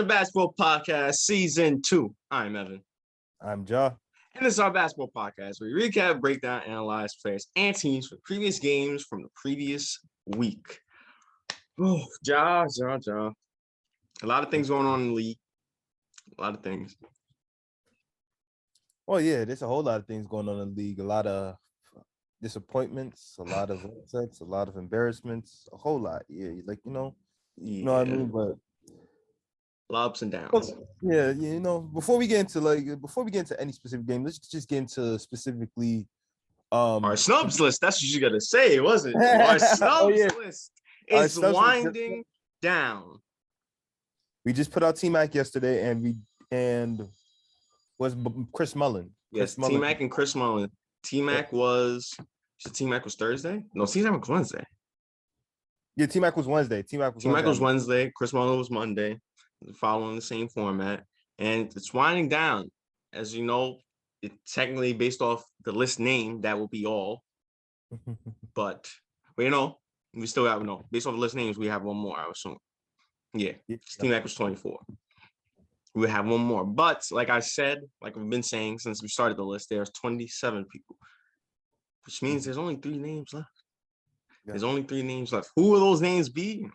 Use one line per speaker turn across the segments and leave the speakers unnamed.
Basketball Podcast Season 2. I'm Evan.
I'm Ja.
And this is our basketball podcast where we recap, break down, analyze players and teams for previous games from the previous week. Oh, Ja. A lot of things going on in the league. A lot of things.
Well, yeah, there's a whole lot of things going on in the league. A lot of disappointments, a lot of upsets, a lot of embarrassments, a whole lot. Yeah, like, you know what I mean? But
a lot of ups and downs.
Yeah, before we get into any specific game, let's just get into specifically
our snubs list. That's what you gotta say, wasn't it? Our snubs list is winding down.
We just put out T-Mac yesterday, and was Chris Mullin.
Yes, T-Mac and Chris Mullin. T-Mac was Thursday? No, T-Mac was Wednesday.
Yeah, T-Mac was Wednesday. T-Mac
was Wednesday. Chris Mullin was Monday, following the same format. And it's winding down. As you know, it's technically based off the list name, that will be all. but we still have based off the list names, we have one more, I assume. Yeah. T-Mac was 24. We have one more. But like I said, like we've been saying since we started the list, there's 27 people, which means there's only 3 names left. Yeah. There's only 3 names left. Who will those names be?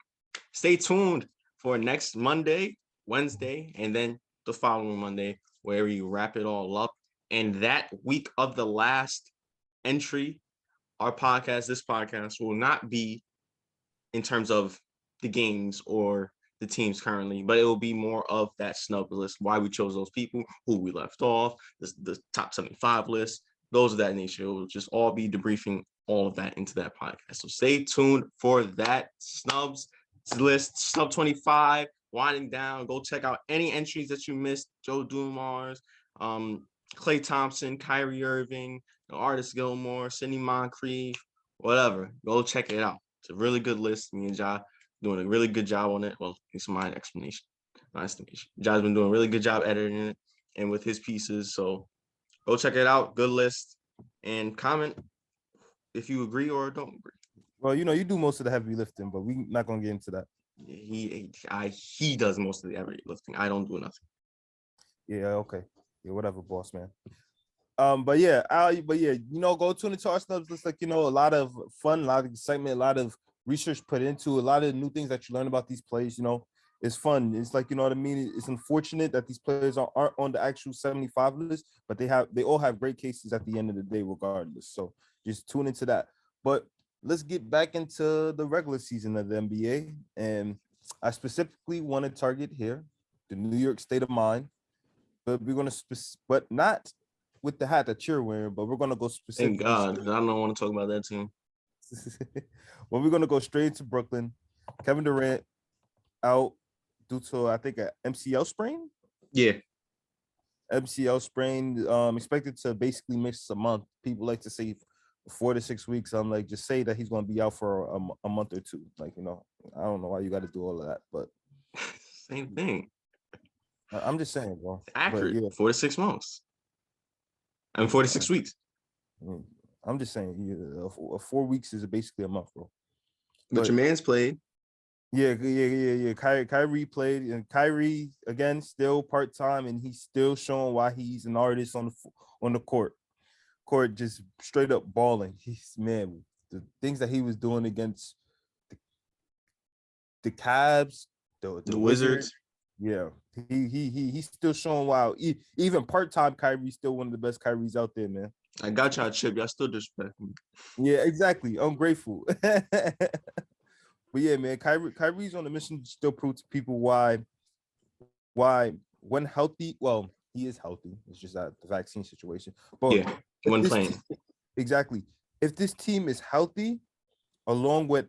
Stay tuned for next Monday, Wednesday, and then the following Monday, where we wrap it all up. And that week of the last entry, this podcast will not be in terms of the games or the teams currently, but it will be more of that snub list, why we chose those people, who we left off, the top 75 list, those of that nature. It will just all be debriefing all of that into that podcast. So stay tuned for that snubs list, snub 25, winding down. Go check out any entries that you missed. Joe Dumars, Klay Thompson, Kyrie Irving, Artis Gilmore, Sidney Moncrief, whatever. Go check it out. It's a really good list. Me and Ja doing a really good job on it. Well, it's my estimation. Ja's been doing a really good job editing it and with his pieces. So go check it out. Good list. And comment if you agree or don't agree.
Well, you do most of the heavy lifting, but we're not gonna get into that.
He does most of the heavy lifting. I don't do nothing.
Yeah, okay. Yeah, whatever, boss man. Go tune into our snubs list. Like, a lot of fun, a lot of excitement, a lot of research put into a lot of new things that you learn about these players. It's fun. It's like, you know what I mean? It's unfortunate that these players aren't on the actual 75 list, but they all have great cases at the end of the day, regardless. So just tune into that. But let's get back into the regular season of the NBA. And I specifically want to target here the New York State of Mind, but we're going to, but not with the hat that you're wearing, but we're going to go specific.
Thank God, I don't want to talk about that team.
Well, we're going to go straight into Brooklyn. Kevin Durant out due to, I think, an MCL sprain.
Yeah.
MCL sprain, expected to basically miss a month. People like to say 4 to 6 weeks. I'm like, just say that he's going to be out for a month or two. Like, I don't know why you got to do all of that, but
same thing.
I'm just saying, bro.
Accurate. Yeah. 4 to 6 months. And 4 to 6 weeks.
I'm just saying, 4 weeks is basically a month, bro.
But your man's played.
Yeah. Kyrie played, and Kyrie again still part-time, and he's still showing why he's an artist on the court. Just straight up balling. The things that he was doing against the Cavs, the Wizards. Yeah, he's still showing why. Even part-time Kyrie's still one of the best Kyries out there, man.
I got y'all chip. Y'all still disrespect me.
Yeah, exactly. Ungrateful. But yeah, man, Kyrie's on a mission to still prove to people why when healthy, well, he is healthy. It's just that the vaccine situation. But
yeah, when playing.
Exactly. If this team is healthy, along with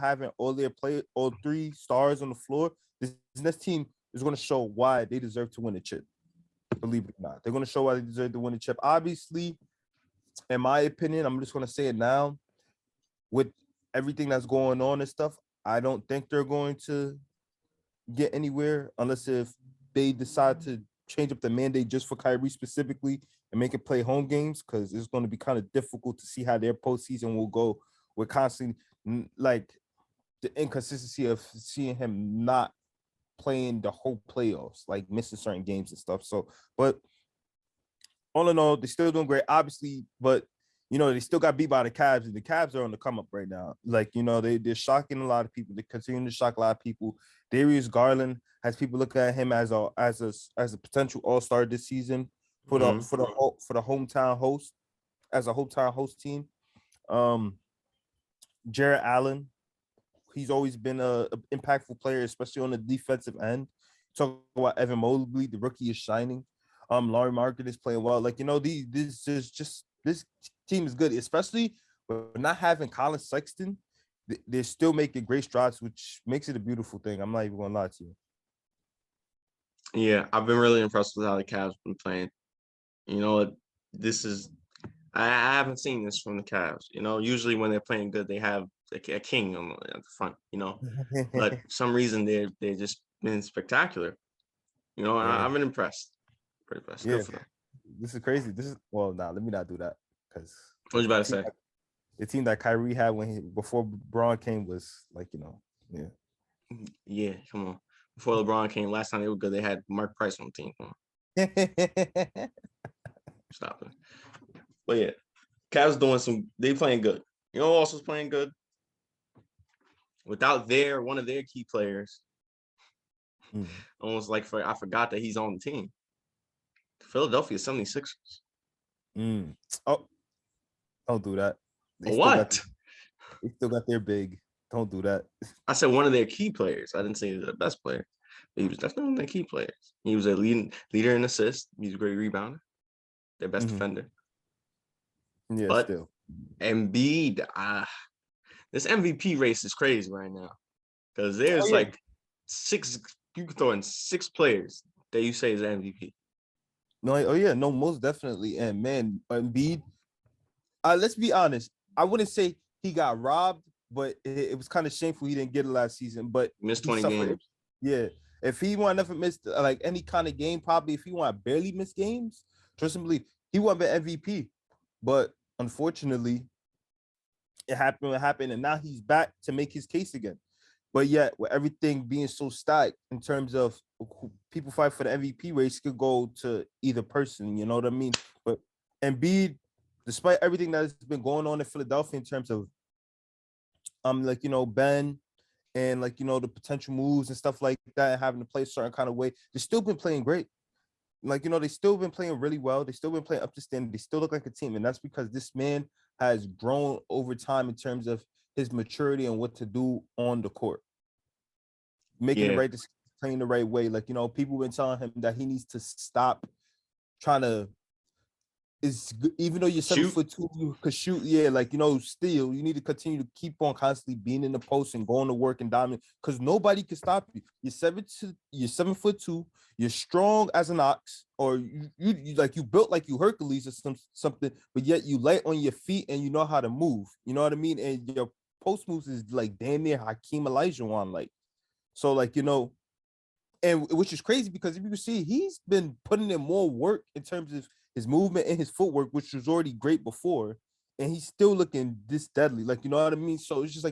having all 3 stars on the floor, this next team is going to show why they deserve to win the chip. Believe it or not, they're going to show why they deserve to win the chip. Obviously, in my opinion, I'm just going to say it now, with everything that's going on and stuff, I don't think they're going to get anywhere unless if they decide to change up the mandate just for Kyrie specifically and make it play home games, because it's going to be kind of difficult to see how their postseason will go. We're constantly, like, the inconsistency of seeing him not playing the whole playoffs, like missing certain games and stuff. So, but all in all, they're still doing great, obviously. But they still got beat by the Cavs, and the Cavs are on the come up right now. Like they're shocking a lot of people. They continue to shock a lot of people. Darius Garland has people looking at him as a potential All-Star this season for the hometown host as a hometown host team. Jarrett Allen, he's always been a impactful player, especially on the defensive end. Talk about Evan Mobley, the rookie is shining. Laurie Market is playing well. Like this team is good, especially with not having Colin Sexton. They're still making great strides, which makes it a beautiful thing. I'm not even gonna lie to you.
Yeah, I've been really impressed with how the Cavs been playing. I haven't seen this from the Cavs. Usually when they're playing good, they have a king at the front. But for some reason they're just been spectacular.
Yeah.
I've been impressed. Pretty impressed.
Yeah,
Good for them.
this is crazy. Let me not do that because
What was you about to say?
The team that Kyrie had before Braun came was yeah.
Yeah, come on. Before LeBron came, last time they were good, they had Mark Price on the team. Come on. Stop it. But yeah, Cavs they playing good. Who else is playing good? Without one of their key players, almost like I forgot that he's on the team. Philadelphia 76ers.
Oh, don't do that. They still got their big. Don't do that.
I said one of their key players. I didn't say the best player. But he was definitely one of their key players. He was a leader in assists. He's a great rebounder. Their best defender.
Yeah,
but
still.
Embiid, this MVP race is crazy right now because there's like six. You can throw in 6 players that you say is MVP.
No, most definitely. And man, Embiid. Let's be honest. I wouldn't say he got robbed, but it was kind of shameful he didn't get it last season. But
missed 20 games.
Yeah, if he want never missed like any kind of game, probably if he want barely miss games, trust and believe he would have been MVP. But unfortunately, it happened, and now he's back to make his case again. But yet, with everything being so stacked in terms of people fight for the MVP race, could go to either person. You know what I mean? But Embiid, despite everything that has been going on in Philadelphia in terms of Ben and the potential moves and stuff like that, and having to play a certain kind of way, they've still been playing great. They still been playing really well. They still been playing up to standard. They still look like a team, and that's because this man has grown over time in terms of his maturity and what to do on the court, making the right decisions, playing the right way. People been telling him that he needs to stop trying to. Even though you're 7'2", you could shoot. Yeah, still you need to continue to keep on constantly being in the post and going to work and dominate because nobody can stop you. You're 7'2". You're strong as an ox, or you built like you Hercules or something, but yet you light on your feet and you know how to move. You know what I mean? And your post moves is like damn near Hakeem Olajuwon, so and which is crazy because if you can see, he's been putting in more work in terms of his movement and his footwork, which was already great before, and he's still looking this deadly. You know what I mean? So it's just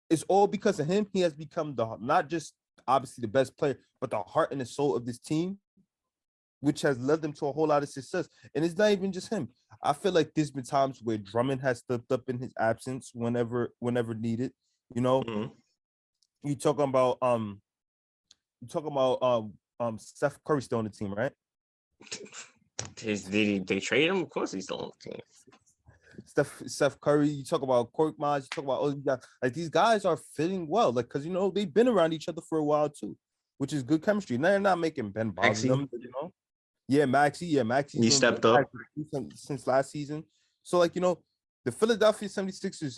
it's all because of him. He has become not just obviously the best player, but the heart and the soul of this team, which has led them to a whole lot of success. And it's not even just him. I feel like there's been times where Drummond has stepped up in his absence whenever needed. You talking about Steph Curry still on the team, right?
Did they trade him? Of course he's still on the team.
Steph Curry, you talk about Korkmaz, you talk about these guys are fitting well, because they've been around each other for a while too, which is good chemistry. Now they're not making Ben bother them, Yeah, Maxi's
he stepped up
since last season. So the Philadelphia 76ers,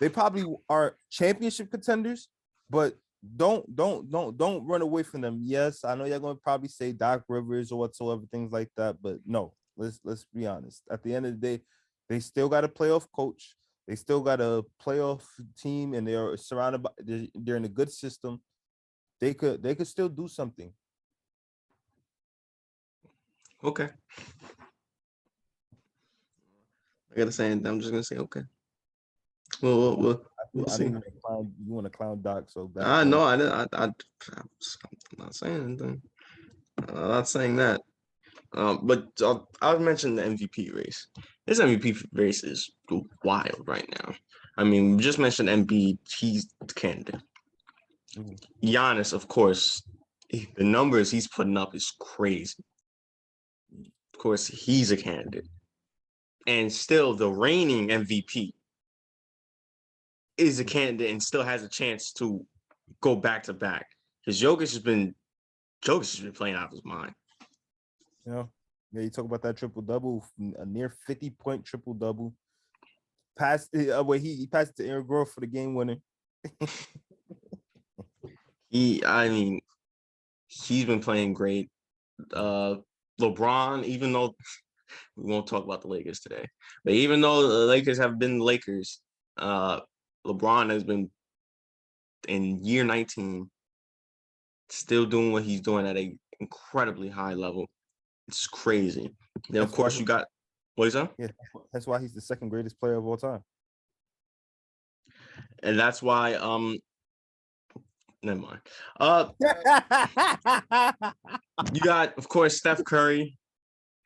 they probably are championship contenders, but don't run away from them. Yes, I know you're going to probably say Doc Rivers or whatsoever, things like that, but no, let's be honest. At the end of the day, they still got a playoff coach. They still got a playoff team, and they are surrounded by. They're in a good system. They could still do something.
Okay. I gotta say, I'm just gonna say okay. Well, We'll
I
see.
didn't clown, you want to clown Doc so bad.
I know. I didn't. I'm not saying anything. I'm not saying that. But I'll mention the MVP race. This MVP race is wild right now. I mean, we just mentioned Embiid. He's the candidate. Giannis, of course, the numbers he's putting up is crazy. Of course, he's a candidate. And still, the reigning MVP is a candidate and still has a chance to go back to back. Because Jokic has been playing out of his mind.
Yeah, you talk about that triple double, a near 50-point triple double. Passed he passed to Aaron Grove for the game winner.
He's been playing great. LeBron, even though we won't talk about the Lakers today, but even though the Lakers have been Lakers, LeBron has been in year 19 still doing what he's doing at an incredibly high level. It's crazy. Then of course you got what is that?
Yeah, that's why he's the second greatest player of all time.
And that's why never mind. You got, of course, Steph Curry.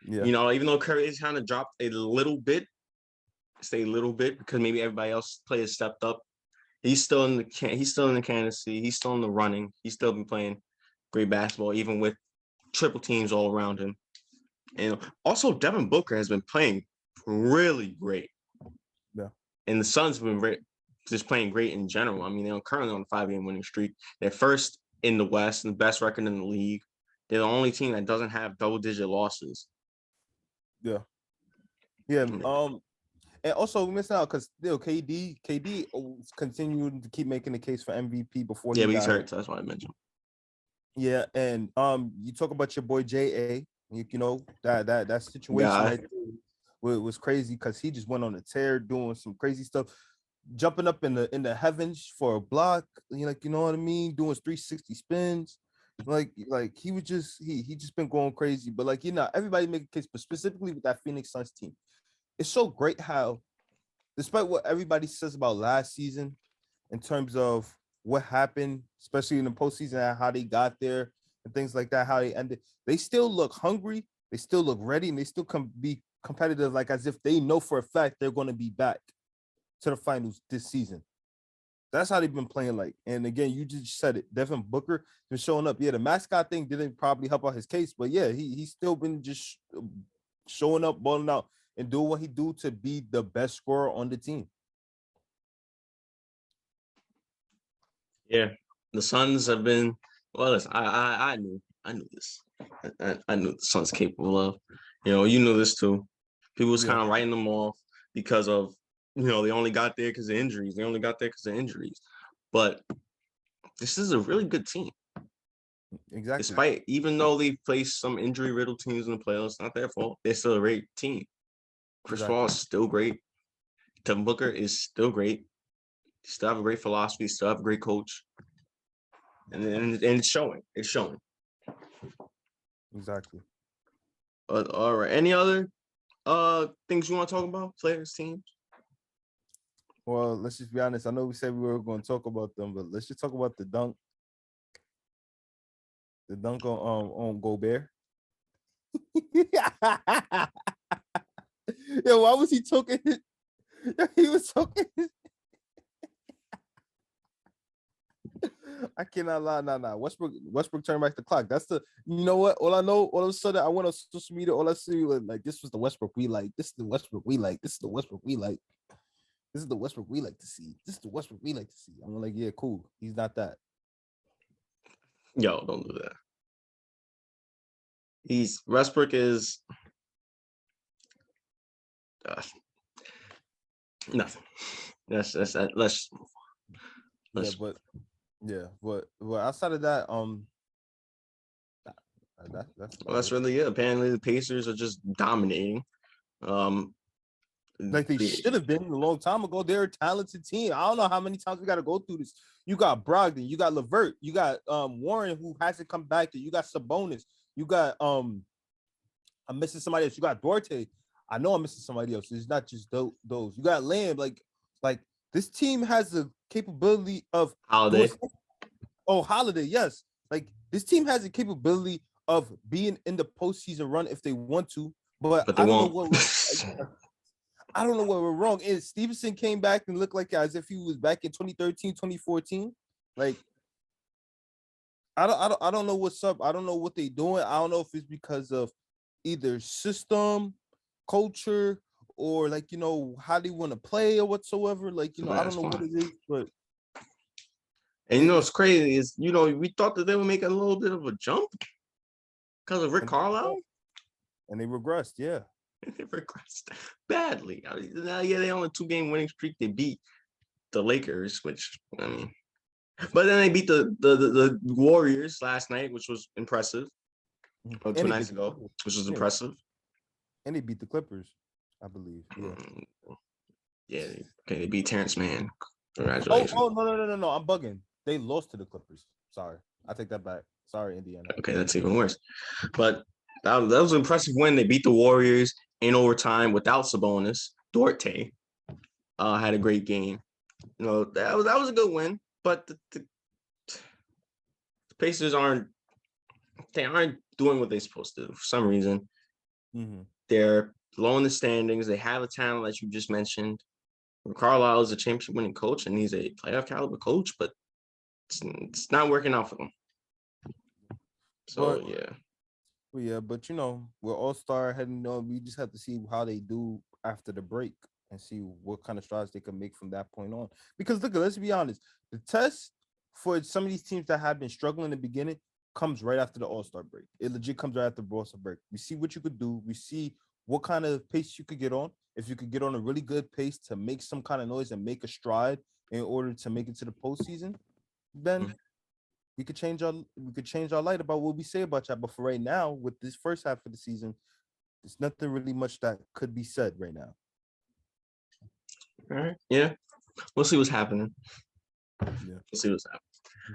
Yeah.
You know, even though Curry is kind of dropped a little bit, stay a little bit because maybe everybody else players stepped up. He's still in the candidacy. He's still in the running. He's still been playing great basketball, even with triple teams all around him. And also, Devin Booker has been playing really great.
Yeah.
And the Suns have been just playing great in general. I mean, they're currently on a 5-game winning streak. They're first in the West and the best record in the league. They're the only team that doesn't have double-digit losses.
Yeah. Yeah. And also we missed out because KD continuing to keep making the case for MVP before.
Yeah, but he's hurt, so that's why I mentioned.
Yeah, and you talk about your boy J.A. You know that situation right there was crazy because he just went on a tear doing some crazy stuff, jumping up in the heavens for a block. You know what I mean, doing 360 spins. Like he was just he just been going crazy. But everybody make a case, but specifically with that Phoenix Suns team, it's so great how, despite what everybody says about last season, in terms of what happened, especially in the postseason and how they got there and things like that, how they ended, they still look hungry, they still look ready, and they still can be competitive, like as if they know for a fact they're going to be back to the finals this season. That's how they've been playing like. And again, you just said it. Devin Booker been showing up. Yeah, the mascot thing didn't probably help out his case, but yeah, he's still been just showing up, balling out, and doing what he do to be the best scorer on the team.
Yeah, the Suns have been well. Listen, I knew this. I knew the Suns capable of. You knew this too. People was kind of writing them off because of they only got there because of injuries. But this is a really good team.
Exactly.
Despite, even though they faced some injury-riddled teams in the playoffs, not their fault. They're still a great team. Chris Paul is still great. Devin Booker is still great. Still have a great philosophy. Still have a great coach. And it's showing. It's showing.
Exactly.
All right. Any other things you want to talk about? Players, teams?
Well, let's just be honest. I know we said we were going to talk about them, but let's just talk about the dunk. The dunk on Gobert. Yeah, why was he talking? He was talking. I cannot lie. Nah. Westbrook turned back the clock. That's the. You know what? All I know, all of a sudden, I went on social media. All I see was like, this was the Westbrook we like. This is the Westbrook we like. This is the Westbrook we like. This is the Westbrook we like to see. This is the Westbrook we like to see. I'm like, yeah, cool. He's not that.
Yo, don't do that. Westbrook is nothing. Let's
but outside of that,
that's really it. Apparently, the Pacers are just dominating.
Like they should have been a long time ago. They're a talented team. I don't know how many times we got to go through this. You got Brogdon, you got LeVert, you got Warren who hasn't come back. You got Sabonis, you got I'm missing somebody else. You got Duarte. I know I'm missing somebody else. It's not just those. You got Lamb. Like This team has the capability of
Holiday.
Holiday, yes. Like this team has the capability of being in the postseason run if they want to, but
But they
I don't know
won't.
what I don't know what we're wrong. And Stevenson came back and looked like as if he was back in 2013, 2014. Like I don't know what's up. I don't know what they're doing. I don't know if it's because of either system, culture, or like how they want to play or whatsoever. Like I don't know what it is, but
and what's crazy is we thought that they were making a little bit of a jump because of Rick Carlisle,
and they regressed. Yeah,
they regressed badly. Yeah, they on a 2-game winning streak. They beat the Lakers, which but then they beat the Warriors last night, which was impressive. Or 2 nights ago, which was impressive.
And they beat the Clippers, I believe. Yeah.
Yeah. Okay, they beat Terrence Mann. Congratulations.
Oh no! I'm bugging. They lost to the Clippers. Sorry, I take that back. Sorry, Indiana.
Okay, that's even worse. But that was an impressive win. They beat the Warriors in overtime without Sabonis. Dorte had a great game. That was a good win. But the Pacers aren't doing what they're supposed to do for some reason.
Mm-hmm.
They're low in the standings. They have a talent that you just mentioned. Carlisle is a championship winning coach and he's a playoff caliber coach, but it's not working out for them. So
but we're all-star heading on. We just have to see how they do after the break and see what kind of strides they can make from that point on. Because look, let's be honest, the test for some of these teams that have been struggling in the beginning comes right after the all-star break. It legit comes right after the all-star break. We see what you could do. We see what kind of pace you could get on. If you could get on a really good pace to make some kind of noise and make a stride in order to make it to the postseason, then we could change our light about what we say about y'all. But for right now, with this first half of the season, there's nothing really much that could be said right now.
All right. Yeah. We'll see what's happening.
Yeah.
We'll see what's happening.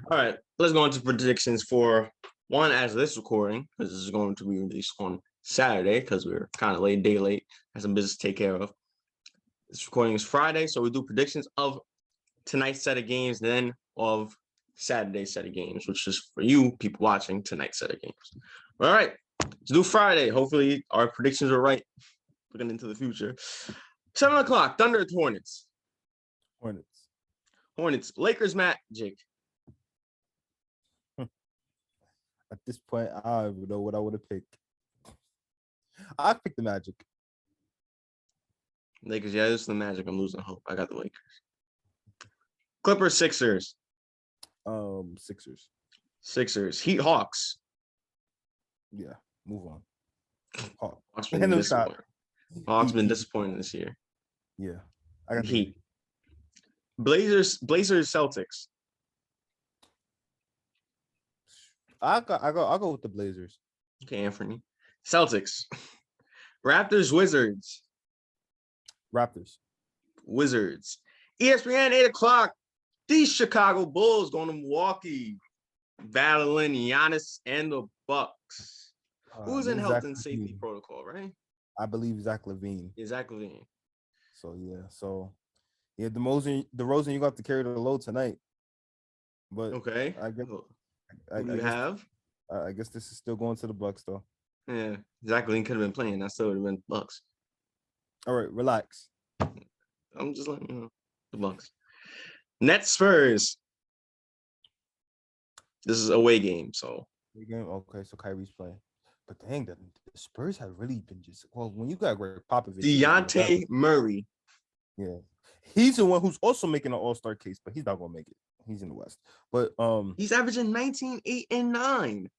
All right. Let's go into predictions for one as of this recording, because this is going to be released on Saturday because we're kind of late, day late. Have some business to take care of. This recording is Friday, so we do predictions of tonight's set of games, then of Saturday's set of games, which is for you people watching tonight's set of games. All right, let's do Friday. Hopefully our predictions are right. Looking into the future. 7 o'clock, Thunder Hornets. Hornets. Lakers Magic.
At this point, I don't even know what I would have picked. I picked the Magic.
Lakers, yeah, this is the Magic. I'm losing hope. I got the Lakers. Clippers, Sixers. Sixers. Heat, Hawks.
Yeah, move on.
Hawks been disappointing. Hawks been disappointing this year.
Yeah, I got
Heat. Blazers, Celtics.
I'll go with the Blazers.
Okay, Anthony. Celtics. Raptors, Wizards. Wizards. ESPN, 8 o'clock. These Chicago Bulls going to Milwaukee, battling Giannis and the Bucks. Who's in health and safety protocol, right?
I believe Zach LaVine.
Zach LaVine.
So the DeRozan, you're going to have to carry the load tonight. But
okay, I
guess this is still going to the Bucks though.
Yeah, Zach LaVine could have been playing. That still would have been Bucks.
All right, relax.
I'm just letting you know the Bucks. Nets Spurs. This is away game, so.
Okay, so Kyrie's playing. But dang, the Spurs have really been when you got Greg Popovich.
DeJounte Murray.
Yeah. He's the one who's also making an all-star case, but he's not gonna make it. He's in the West. But
he's averaging 19, 8, and 9.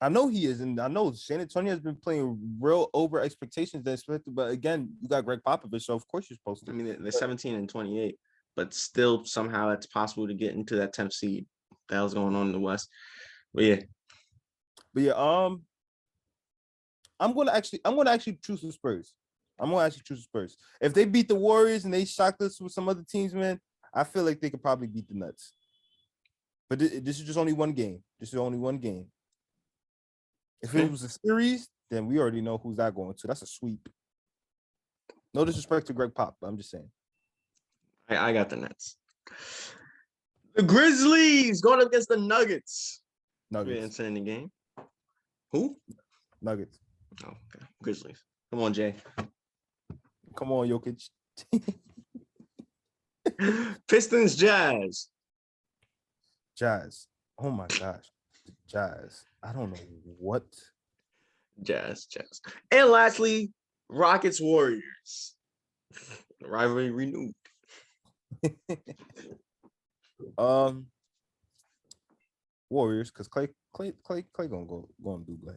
I know he is, and I know San Antonio has been playing real over expectations than expected. But again, you got Greg Popovich, so of course you're supposed to.
I mean, they're 17 and 28, but still somehow it's possible to get into that 10th seed. The hell's going on in the West? But yeah,
I'm gonna actually choose the Spurs. If they beat the Warriors and they shocked us with some other teams, man, I feel like they could probably beat the Nets. But this is just only one game. If it was a series, then we already know who's that going to. That's a sweep. No disrespect to Greg Pop, but I'm just saying.
I got the Nets. The Grizzlies going up against the Nuggets. We didn't
Nuggets.
say in the game. Who?
Nuggets.
Oh, okay. Grizzlies. Come on, Jay.
Come on, Jokic.
Pistons, Jazz.
Jazz. Oh my gosh. Jazz. I don't know what.
Jazz. And lastly, Rockets, Warriors. Rivalry renewed.
Warriors, because Clay gonna go and do Clay.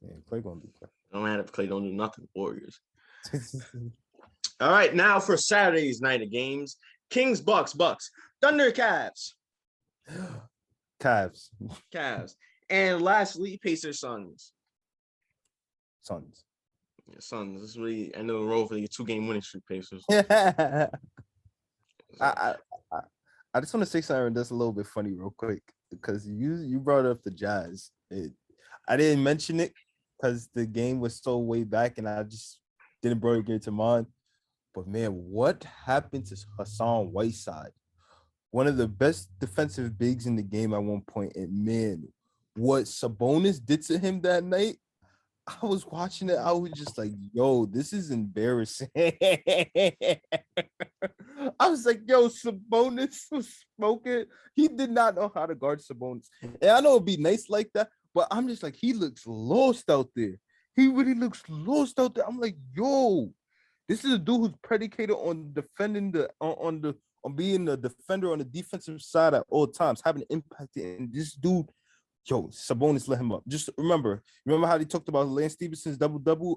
Yeah, Clay gonna do Clay.
No matter if Clay don't do nothing, Warriors. All right, now for Saturday's night of games. Kings, Bucks. Thunder, Cavs.
Cavs.
And lastly, Pacers, Suns.
Suns.
Yeah, Suns. This is really end of the road for the 2-game winning streak, Pacers.
I just want to say something that's a little bit funny real quick because you brought up the Jazz. I didn't mention it because the game was so way back and I just didn't bring it to mind. But man, what happened to Hassan Whiteside? One of the best defensive bigs in the game at one point. And man, what Sabonis did to him that night, I was watching it. I was just like, yo, this is embarrassing. I was like, yo, Sabonis was smoking. He did not know how to guard Sabonis. And I know it'd be nice like that, but I'm just like, he looks lost out there. He really looks lost out there. I'm like, yo, this is a dude who's predicated on defending on being a defender on the defensive side at all times, having an impact. And this dude, yo, Sabonis let him up. Just remember how they talked about Lance Stephenson's double-double?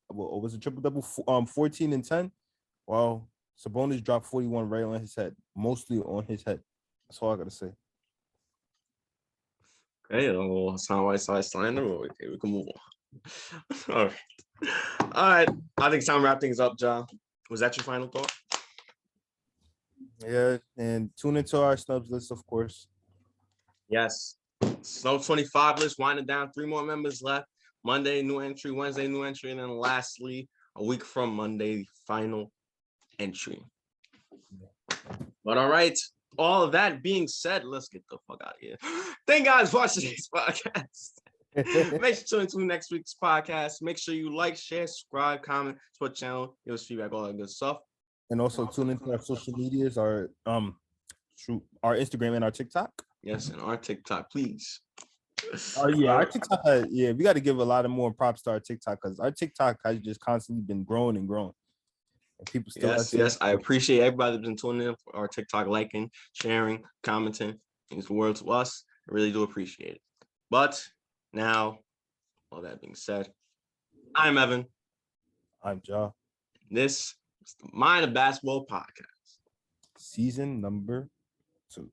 What was it, triple-double? 14 and 10. Well, Sabonis dropped 41 right on his head, mostly on his head. That's all I gotta say.
Okay, a little Hassan Whiteside slander. Okay, we can move on. All right. I think it's time to wrap things up, John. Was that your final thought?
Yeah, and tune into our snubs list, of course.
Yes. Snub 25 list winding down. 3 more members left. Monday, new entry. Wednesday, new entry. And then lastly, a week from Monday, final entry. But all right. All of that being said, let's get the fuck out of here. Thank you guys for watching today's podcast. Make sure to tune into next week's podcast. Make sure you like, share, subscribe, comment, support the channel, give us feedback, all that good stuff.
And also tune into our social medias, our Instagram and our TikTok.
Yes, and our TikTok, please.
Oh yeah, our TikTok. We got to give a lot of more props to our TikTok because our TikTok has just constantly been growing and growing. And people still
yes. I appreciate everybody that's been tuning in for our TikTok, liking, sharing, commenting. It means the world to us. I really do appreciate it. But now, all that being said, I'm Evan.
I'm Ja.
This is the Mind of Basketball podcast.
Season number 2.